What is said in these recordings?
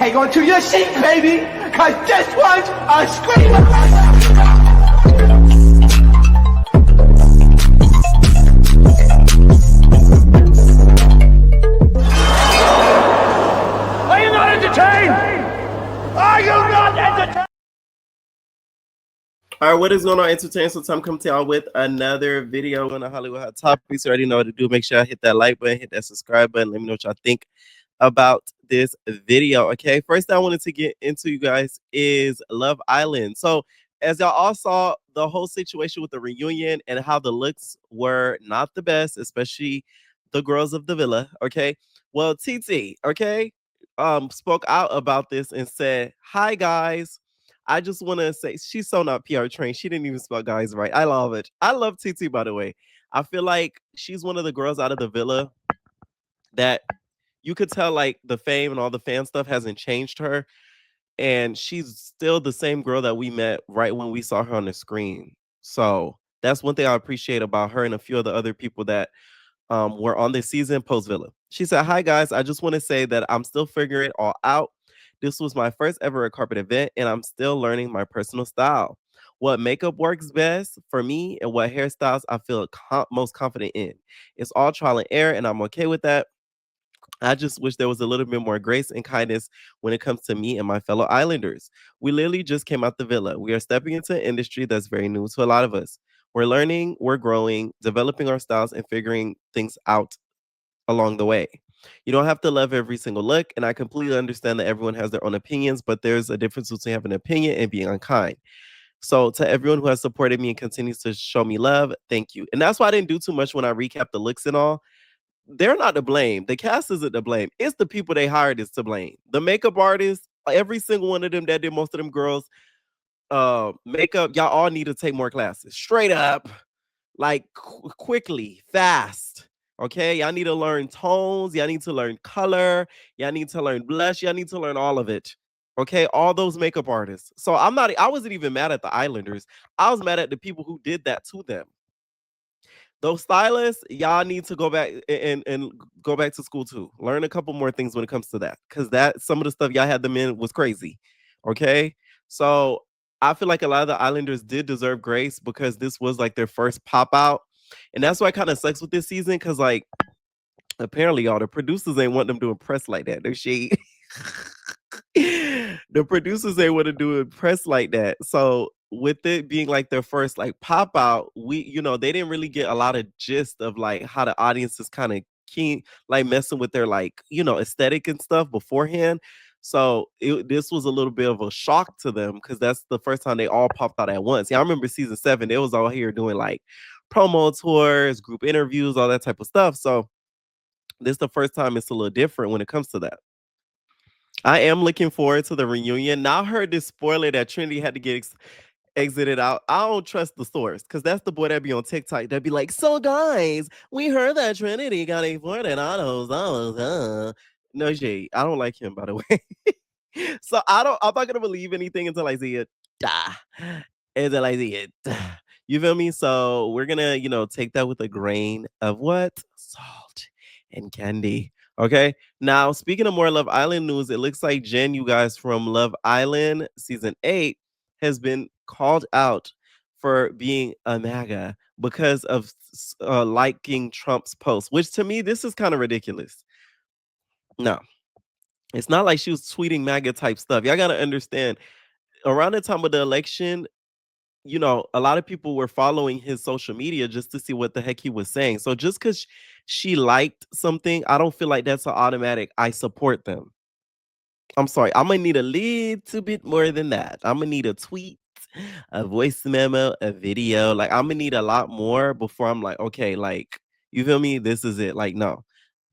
hang on to your seat, baby, because this one's a screamer. Are you not entertained? Are you not entertained? All right, what is going on, Entertainment? So time come to y'all with another video on the Hollywood Hot Topics. You already know what to do. Make sure I hit that like button, hit that subscribe button. Let me know what y'all think about this video. Okay, first thing I wanted to get into, you guys, is Love Island. So as y'all all saw, the whole situation with the reunion and how the looks were not the best, especially the girls of the villa. Okay, well, Titi, okay, spoke out about this and said, "Hi guys, I just want to say," she's so not PR trained. She didn't even spell guys right. I love it. I love Titi, by the way. I feel like she's one of the girls out of the villa that you could tell, like, the fame and all the fan stuff hasn't changed her. And she's still the same girl that we met right when we saw her on the screen. So that's one thing I appreciate about her and a few of the other people that were on this season post Villa. She said, "Hi guys, I just want to say that I'm still figuring it all out. This was my first ever red carpet event, and I'm still learning my personal style. What makeup works best for me and what hairstyles I feel most confident in. It's all trial and error, and I'm okay with that. I just wish there was a little bit more grace and kindness when it comes to me and my fellow Islanders. We literally just came out the villa. We are stepping into an industry that's very new to a lot of us. We're learning, we're growing, developing our styles, and figuring things out along the way. You don't have to love every single look, and I completely understand that everyone has their own opinions, but there's a difference between having an opinion and being unkind. So to everyone who has supported me and continues to show me love, thank you." And that's why I didn't do too much when I recapped the looks and all. They're not to blame. The cast isn't to blame. It's the people they hired is to blame. The makeup artists, every single one of them that did most of them girls, makeup, y'all all need to take more classes. Straight up, like quickly, fast. Okay, y'all need to learn tones. Y'all need to learn color. Y'all need to learn blush. Y'all need to learn all of it. Okay, all those makeup artists. So I wasn't even mad at the Islanders. I was mad at the people who did that to them. Those stylists, y'all need to go back and go back to school too. Learn a couple more things when it comes to that, because that some of the stuff y'all had them in was crazy. Okay, so I feel like a lot of the Islanders did deserve grace because this was like their first pop out, and that's why it kind of sucks with this season. Because like apparently, y'all, the producers ain't want them to impress like that. No shade. The producers ain't want to do a press like that. So with it being like their first like pop out, they didn't really get a lot of gist of like how the audience is kind of keen, like messing with their like, aesthetic and stuff beforehand. So this was a little bit of a shock to them because that's the first time they all popped out at once. Yeah, I remember season 7, they was all here doing like promo tours, group interviews, all that type of stuff. So this is the first time it's a little different when it comes to that. I am looking forward to the reunion. Now I heard this spoiler that Trinity had to get exited out. I don't trust the source because that's the boy that be on TikTok that be like, "So guys, we heard that Trinity got a $40." No shade. I don't like him, by the way. So I'm not gonna believe anything until I see it. Until I see it. You feel me? So we're gonna, take that with a grain of what? Salt and candy. Okay. Now, speaking of more Love Island news, it looks like Jenn, you guys, from Love Island season 8, has been called out for being a MAGA because of liking Trump's post, which to me, this is kind of ridiculous. No, it's not like she was tweeting MAGA type stuff. Y'all got to understand, around the time of the election, a lot of people were following his social media just to see what the heck he was saying. So just because she liked something, I don't feel like that's an automatic, I support them. I'm sorry. I'm gonna need a little bit more than that. I'm gonna need a tweet, a voice memo, a video. Like I'm gonna need a lot more before I'm like, okay, like you feel me? This is it. Like, no,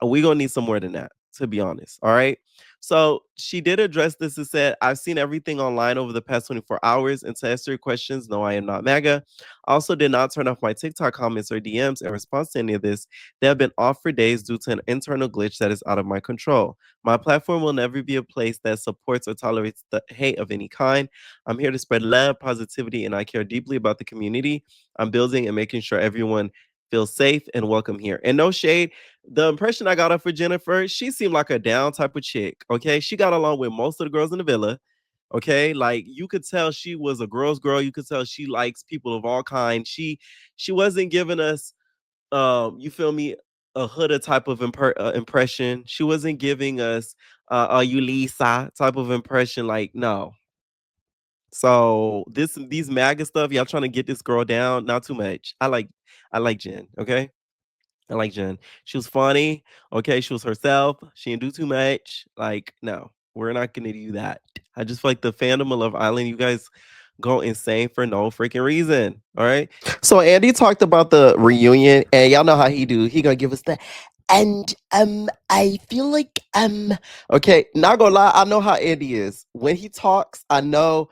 we gonna need some more than that, to be honest. All right. So she did address this and said, "I've seen everything online over the past 24 hours. And to answer your questions, no, I am not MAGA. I also did not turn off my TikTok comments or DMs in response to any of this. They have been off for days due to an internal glitch that is out of my control. My platform will never be a place that supports or tolerates the hate of any kind. I'm here to spread love, positivity, and I care deeply about the community I'm building and making sure everyone feel safe and welcome here. And no shade, the impression I got of for Jennifer, she seemed like a down type of chick. Okay, she got along with most of the girls in the villa. Okay, like you could tell she was a girl's girl. You could tell she likes people of all kinds. She wasn't giving us you feel me, a Huda type of impression. She wasn't giving us are you Lisa type of impression. Like, no. So these MAGA stuff, y'all trying to get this girl down, not too much. I like Jenn, okay? I like Jenn. She was funny, okay? She was herself. She didn't do too much. Like, no, we're not gonna do that. I just feel like the fandom of Love Island, you guys go insane for no freaking reason. All right. So Andy talked about the reunion, and y'all know how he do. He gonna give us the and I feel like okay, not gonna lie, I know how Andy is. When he talks, I know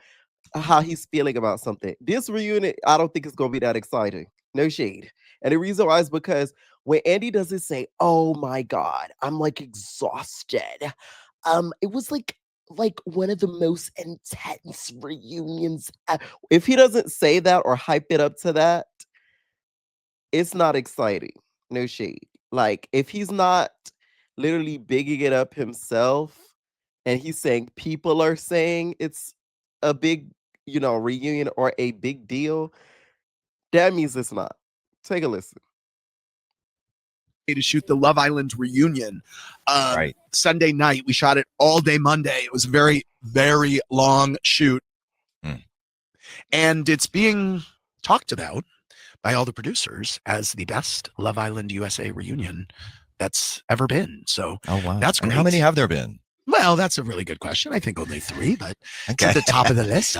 how he's feeling about something. This reunion, I don't think it's gonna be that exciting. No shade. And the reason why is because when Andy doesn't say, "Oh my god, I'm like exhausted," it was like one of the most intense reunions. If he doesn't say that or hype it up to that, it's not exciting. No shade. Like if he's not literally bigging it up himself and he's saying people are saying it's a big, reunion or a big deal, that means it's not. Take a listen. To shoot the Love Island reunion. Right. Sunday night, we shot it all day Monday. It was a very, very long shoot. And it's being talked about by all the producers as the best Love Island USA reunion that's ever been. So that's great. And how many have there been? Well, that's a really good question. I think only 3, but it's at the top of the list.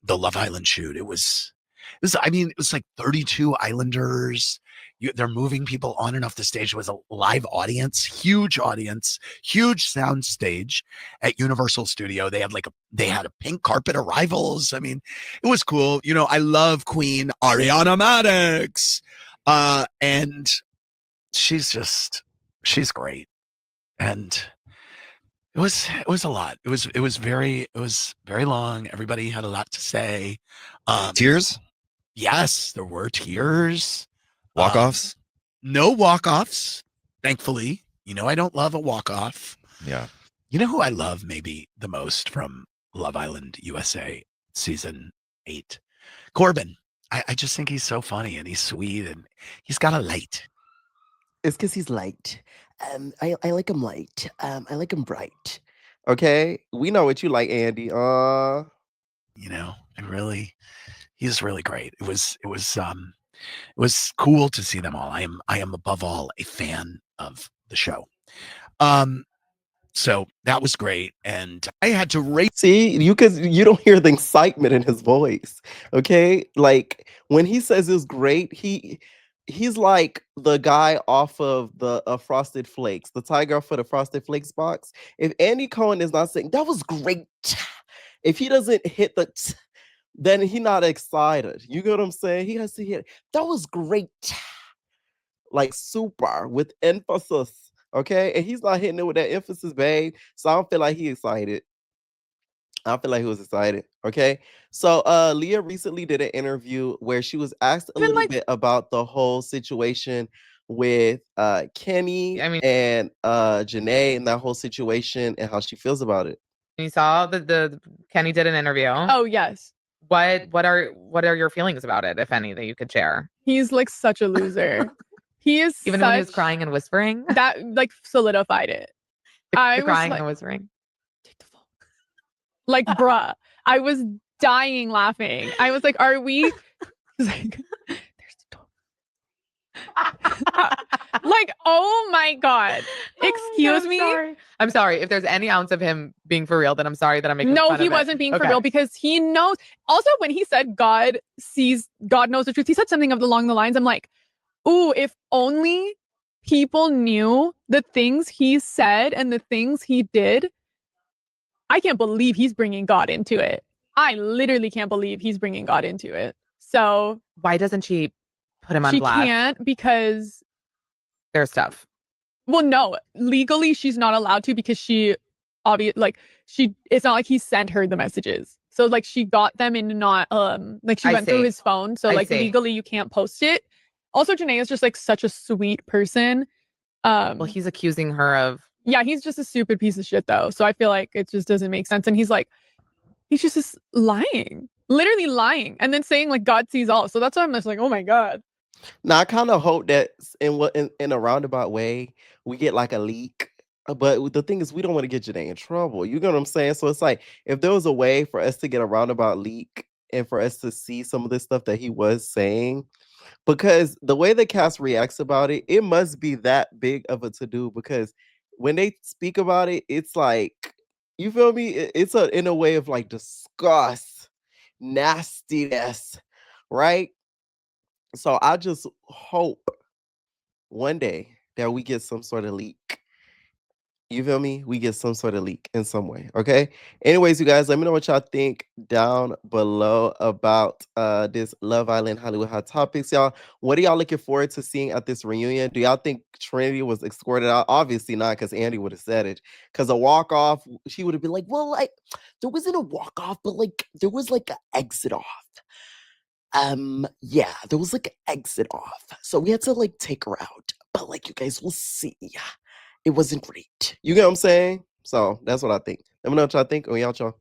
The Love Island shoot. It was like 32 Islanders. They're moving people on and off the stage. It was a live audience, huge sound stage at Universal Studio. They had a pink carpet arrivals. I mean, it was cool. I love Queen Ariana Madix. And she's great. And it was a lot. It was very long. Everybody had a lot to say. Tears? Yes, there were tears. Walk-offs? No walk-offs, thankfully. I don't love a walk-off. Yeah. You know who I love maybe the most from Love Island USA season 8? Corbin. I just think he's so funny and he's sweet and he's got a light. It's because he's light. I like him light. I like him bright. Okay? We know what you like, Andy. He's really great. It was cool to see them all. I am above all a fan of the show. So that was great. And I had to rate. See, you don't hear the excitement in his voice. Okay? Like when he says it's great, he's like the guy off of the Frosted Flakes, the tiger for the Frosted Flakes box. If Andy Cohen is not saying that was great, if he doesn't hit the then he not excited. You get what I'm saying? He has to hit that was great, like super with emphasis. Okay, and he's not hitting it with that emphasis, babe. So I don't feel like he excited. I feel like he was excited. Okay. So Leah recently did an interview where she was asked a little bit about the whole situation with Kenny and JaNa and that whole situation and how she feels about it. You saw the Kenny did an interview. Oh yes. What are your feelings about it, if any, that you could share? He's like such a loser. He is even when he was crying and whispering. That like solidified it. I was crying and whispering. Take the phone. Like, bruh, I was dying laughing. I was like, "Are we?" Like, there's the door. Like, oh my god! Excuse me. I'm sorry. If there's any ounce of him being for real, then I'm sorry that I'm making. No, fun he of wasn't it. being for real because he knows. Also, when he said God knows the truth, he said something along the lines. I'm like, ooh, if only people knew the things he said and the things he did. I can't believe he's bringing God into it. I literally can't believe he's bringing God into it. So why doesn't she put him on blast? She can't because there's stuff. Well, no, legally she's not allowed to because it's not like he sent her the messages. So like she got them in not like she went through his phone. So like legally you can't post it. Also, JaNa is just like such a sweet person. Well, he's accusing her of. Yeah, he's just a stupid piece of shit though. So I feel like it just doesn't make sense. And he's just lying, literally lying, and then saying like God sees all. So that's why I'm just like, oh my God. Now I kind of hope that in a roundabout way we get like a leak. But the thing is, we don't want to get JaNa in trouble. You know what I'm saying? So it's like if there was a way for us to get a roundabout leak and for us to see some of this stuff that he was saying, because the way the cast reacts about it, it must be that big of a to do. Because when they speak about it, it's like, you feel me? It's in a way of like disgust, nastiness, right? So I just hope one day that we get some sort of leak. You feel me? We get some sort of leak in some way. Okay. Anyways, you guys, let me know what y'all think down below about this Love Island Hollywood Hot Topics, y'all. What are y'all looking forward to seeing at this reunion? Do y'all think Trinity was escorted out? Obviously not, because Andy would have said it. Because a walk-off, she would have been like, well, like, there wasn't a walk-off, but like there was like an exit off. Yeah, there was like an exit off. So we had to like take her out. But like you guys will see. It wasn't great. You get what I'm saying? So that's what I think. Let me know what y'all think. And we out, y'all.